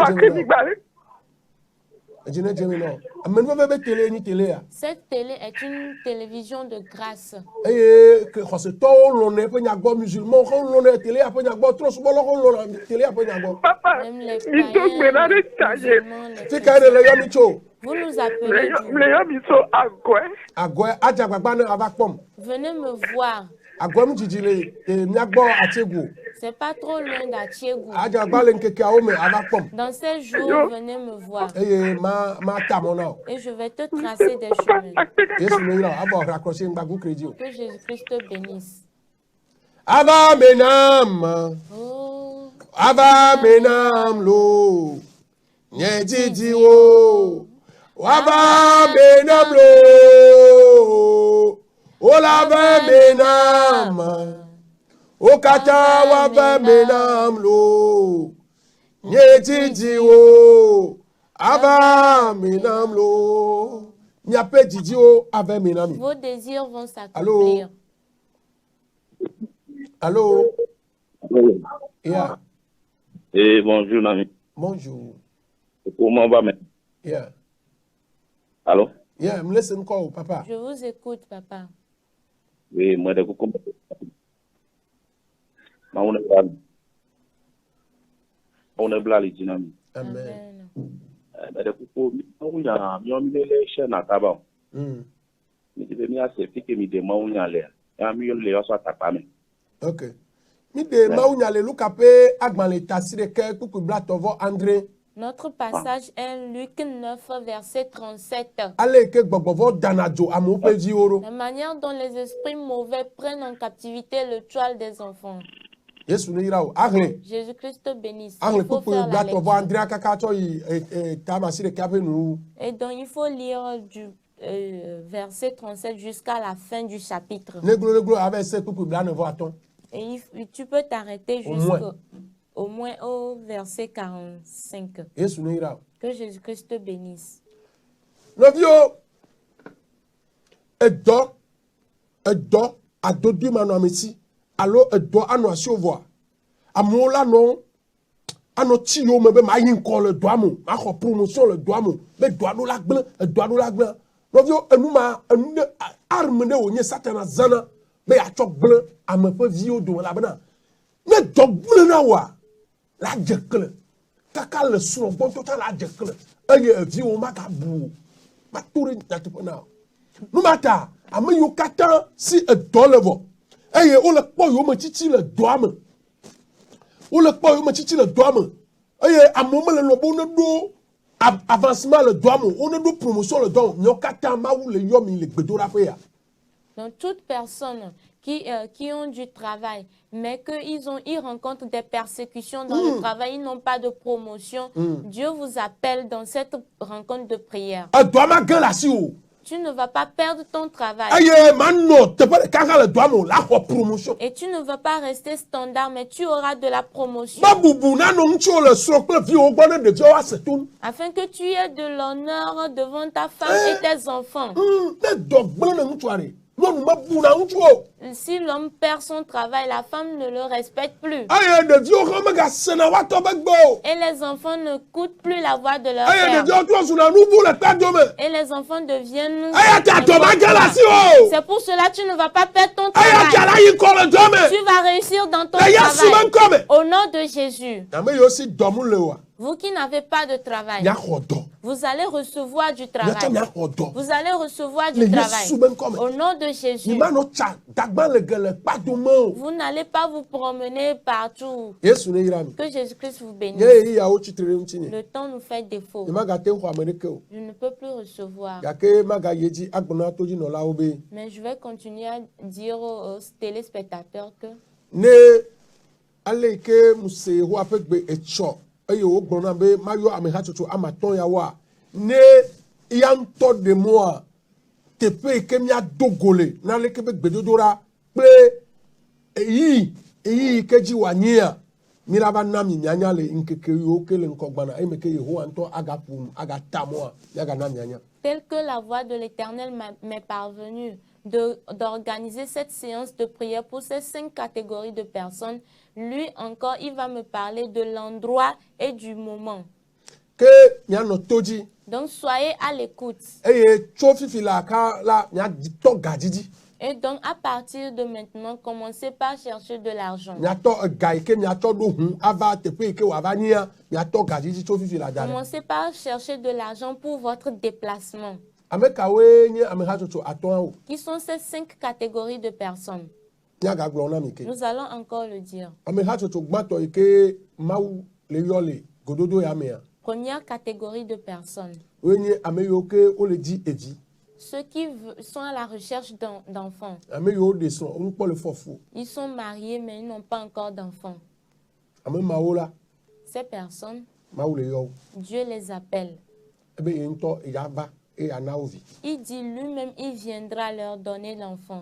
no. Amen va télé ni télé a.
Cette télé est une télévision de grâce.
Que ce to l'on est nyagbo musulman on est télé a nyagbo trop subo l'on télé a nyagbo.
Papa, il doit me la détailler.
C'est quand le yami cho.
Vous nous appelez. Venez me voir. C'est pas trop loin d'Achiegou. Dans ces jours, venez me voir. Et je vais te tracer des chemins. Que Jésus-Christ te bénisse.
Ava menam. Ava menam lo. Nyedidi wo. Waba menam lo, olava menam, okata waba menam lo, nyetiti wo, Ava minamlo. Niape didio ave minami.
Vos désirs vont s'accomplir.
Allô? Yeah.
Eh, bonjour, Nami.
Bonjour.
Comment va, mais?
Yeah.
Allô?
Yeah, me listen call, papa.
Je vous écoute, papa.
Oui, moi, de coucou. On est blali, Dinami.
Amen.
Mais de coucou, on y a mis les chaînes à tabac. Mais je vais m'y assez fait que mi demande où y a l'air. Et un million de l'air soit tapé.
Ok. Mi de maounyale lukape agmale tasire ke kuku blatovo André.
Notre passage est Luc 9, verset 37.
Ale ke gbogbovo danajo amope di oro.
La manière dont les esprits mauvais prennent en captivité le toile des enfants.
Yesu ne yira o agle.
Jésus-Christ bénisse.
Agle
Il faut
kuku
faire la
blatovo
lecture.
André akakato yi tamasire kape nou.
Et donc il faut lire du verset 37 jusqu'à la fin du chapitre.
Neglo avec ce kuku blanovo aton.
Et tu peux t'arrêter jusqu'au au moins au verset 45.
Yesu ne yira o.
Que Jésus-Christ te bénisse.
Novio edo adodi mano amesi alo edo ano asiova amola no ano ti yo me be ma yin ko le doamo ma ko promotion le doamo be doado la gble edoado la gble novio enuma enu arme ne onye satana zana be ya chok gble ame pe vio do la bana ne do gble na wa la jekle kaka le so bon total la jekle eye vio ma ka bu ma touri na no matter ame yo kata si edo levo eye o le po yo me chichi le doame o le po yo me chichi le doame eye amome le lobo ne do avancement le doame on ne do promotion le don nyo kata ma wu le yo mi le gbedora pe ya.
Donc toute personne qui ont du travail, mais ils rencontrent des persécutions dans le travail, ils n'ont pas de promotion, Dieu vous appelle dans cette rencontre de prière. Tu ne vas pas perdre ton travail. Et tu ne vas pas rester standard, mais tu auras de la promotion. Afin que tu aies de l'honneur devant ta femme et tes enfants. Si l'homme perd son travail, la femme ne le respecte plus. Et les enfants ne coûtent plus la voix de leur père. Et les enfants deviennent... C'est pour cela que tu ne vas pas perdre ton travail. Tu vas réussir dans ton travail. Au nom de Jésus. Vous qui n'avez pas de travail, vous allez recevoir du travail. Vous allez recevoir du travail. Au nom de Jésus. Vous n'allez pas vous promener partout. Que Jésus-Christ vous bénisse. Le temps nous fait défaut. Je ne peux plus recevoir. Mais je vais continuer à dire aux téléspectateurs que
ne yanto de moi te pe ke mi adogole na le ke be gbedodora pe eyi ke ji wanyia mi la ba na mi nyanya le nkeke yo ke le nkogbana e me ke Yehowa nto agapum agatamo yaga na nyanya.
Tel que la voix de l'Éternel m'est parvenue d'organiser cette séance de prière pour ces 5 catégories de personnes, lui encore, il va me parler de l'endroit et du moment. Donc soyez à l'écoute. Et donc à partir de maintenant, commencez par chercher de l'argent. Commencez par chercher de l'argent pour votre déplacement. Qui sont ces 5 catégories de personnes? Nous allons encore le dire. Première catégorie de personnes. Ceux qui sont à la recherche d'enfants. Ils sont mariés mais ils n'ont pas encore d'enfants. Ces personnes, Dieu les appelle. Il dit lui-même, il viendra leur donner l'enfant.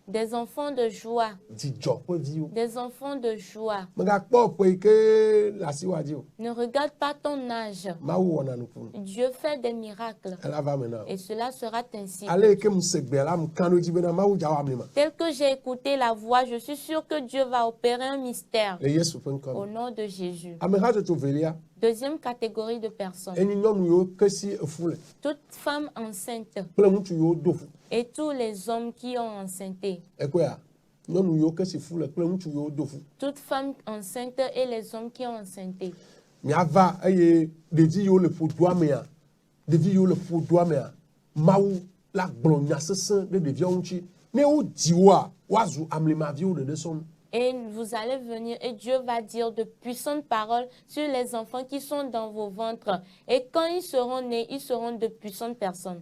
Des enfants de joie. Des enfants de joie.
Ne
regarde pas ton âge. Dieu fait des miracles. Et cela sera ainsi. Tel que j'ai écouté la voix, je suis sûr que Dieu va opérer un mystère. Au nom de Jésus. Deuxième catégorie de personnes. Toute femme enceinte. Et tous les hommes qui ont enceinté. Toute femme enceinte et les hommes qui ont enceinté. Et vous allez venir et Dieu va dire de puissantes paroles sur les enfants qui sont dans vos ventres. Et quand ils seront nés, ils seront de puissantes personnes.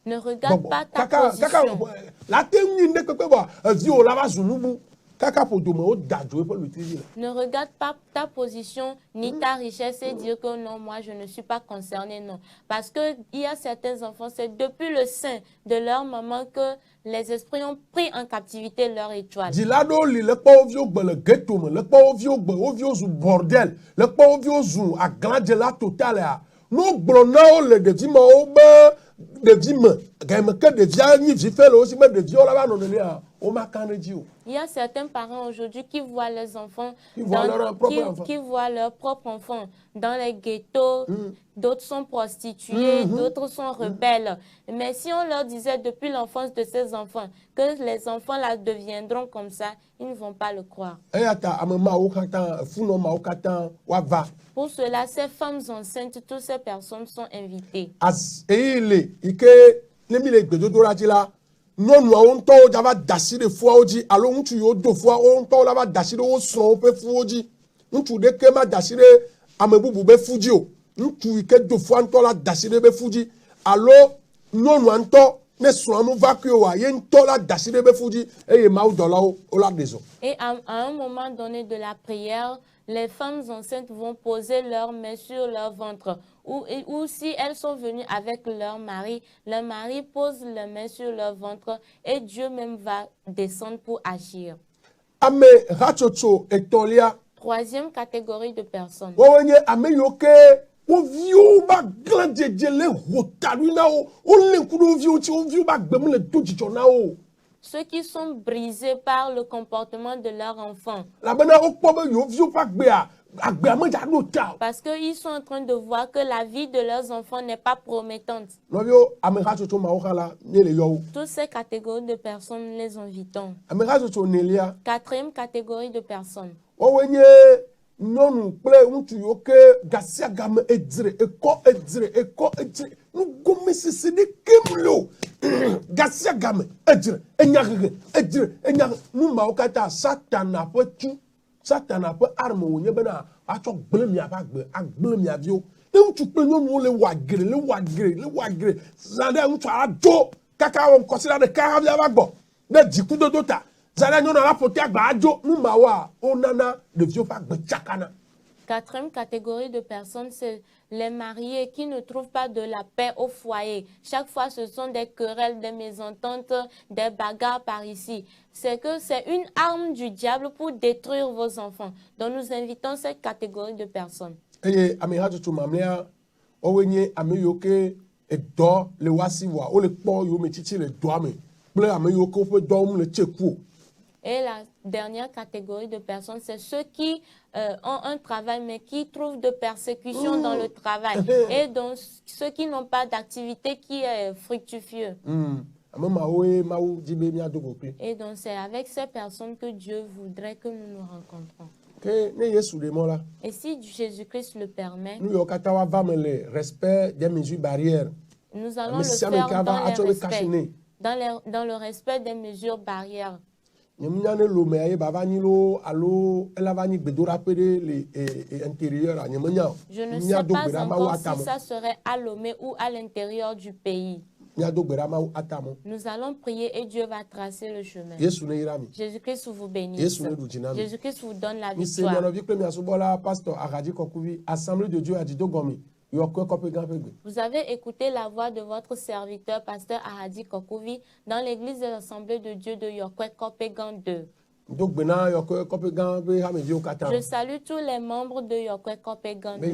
Ne regarde pas ta position. Ne regarde pas ta position ni ta richesse et dire que non, moi je ne suis pas concerné, non. Parce qu'il y a certains enfants, c'est depuis le sein de leur maman que les esprits ont pris en captivité leur étoile. Il y a certains parents aujourd'hui qui voient les enfants, qui voient leurs propres enfants dans les ghettos, d'autres sont prostitués, d'autres sont rebelles. Mais si on leur disait depuis l'enfance de ces enfants que les enfants là deviendront comme ça, ils ne vont pas le croire. Pour cela, ces femmes enceintes, toutes ces personnes sont invitées. Non, on to java dasi de foi oji alo ntu yo do foi on to lava dasi de o so pe fu oji ntu de kema dasi de amebubu be fuji o ntu ike do foi nto la dasi de be fuji alo non anto ne so amu vacuo wa ye nto la dasi de be fuji e ye mau dola o la deso. Et à un moment donné de la prière, les femmes enceintes vont poser leurs mains sur leur ventre. Ou si elles sont venues avec leur mari pose les mains sur leur ventre et Dieu même va descendre pour agir. Troisième catégorie de personnes. Ceux qui sont brisés par le comportement de leur enfant. Parce qu'ils sont en train de voir que la vie de leurs enfants n'est pas promettante. Toutes ces catégories de personnes, les invitons. Quatrième catégorie de personnes.
Satan peut arme ou n'y bena a chok blem ya pas blem ya vio et on tu peux nous le wagre zade on tu a jo kaka on considère de car ya bagbo de diku de dota zade nous la pote agba jo nous mawa onana de vio pas chakana.
Quatrième catégorie de personnes, c'est les mariés qui ne trouvent pas de la paix au foyer. Chaque fois, ce sont des querelles, des mésententes, des bagarres par ici. C'est que c'est une arme du diable pour détruire vos enfants. Donc, nous invitons cette catégorie de personnes.
Et amira tu mamlea owenye ameyoke edo le wasiwa o le po yo metiti le doame. Ble ameyoko pe dom le cheku.
Et la dernière catégorie de personnes, c'est ceux qui ont un travail, mais qui trouvent de persécutions dans le travail. Et donc, ceux qui n'ont pas d'activité qui est fructueuse. Et donc, c'est avec ces personnes que Dieu voudrait que nous nous rencontrons. Et si Jésus-Christ le permet, nous allons le faire dans le respect des mesures barrières.
Je ne sais
pas encore si ça serait à Lomé ou à l'intérieur du pays. Nous allons prier et Dieu va tracer le chemin. Jésus-Christ vous bénisse. Jésus-Christ vous donne la victoire. Vous avez écouté la voix de votre serviteur, pasteur Ahadi Kokovi, dans l'église de l'Assemblée de Dieu de Yokwe Kopegan 2. Je salue tous les membres de Yokwe Kopegan 2.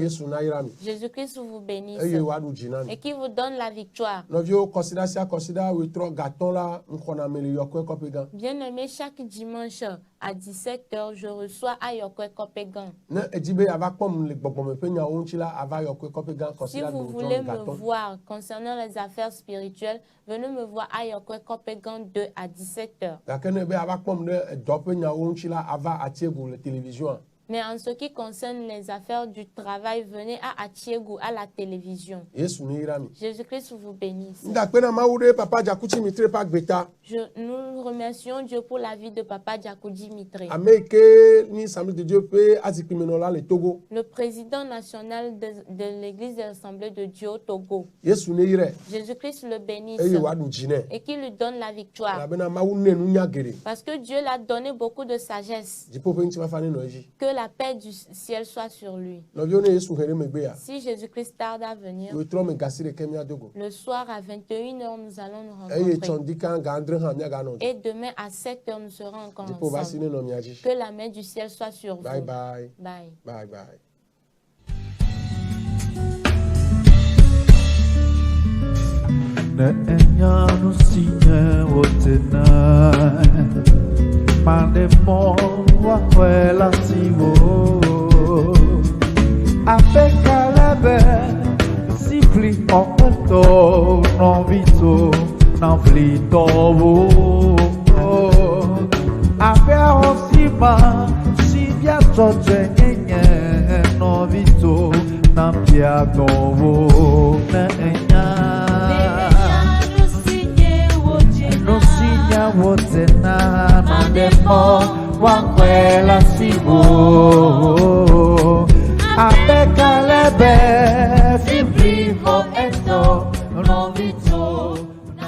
Jésus-Christ vous bénisse et qui vous donne la victoire. Bien-aimé, chaque dimanche à 17h, je reçois à Yokwe Kopegan. Si vous voulez me voir concernant les affaires spirituelles, venez me voir à Yokwe Kopegan 2 à 17h. Mais en ce qui concerne les affaires du travail, venez à Atiegou, à la télévision. Jésus-Christ vous bénisse. Nous remercions Dieu pour la vie de Papa Djakoudi Mitre. Le président national de l'église de l'Assemblée de Dieu au Togo. Jésus-Christ le bénisse et qu'il lui donne la victoire. Parce que Dieu l'a donné beaucoup de sagesse. Que la paix du ciel soit sur lui. Si Jésus-Christ tarde à venir, le soir à 21h, nous allons nous rencontrer. Et demain à 7h, nous serons encore ensemble. Que la main du ciel soit sur vous.
Bye bye.
Bye.
Bye bye.
Mandemo wakwela tiwo apekalebe simpli opeto non vito non flito ape osima si viaggio genye non vito non piato wote na mandemo wakwela sibo apekalebe simpli mo eto no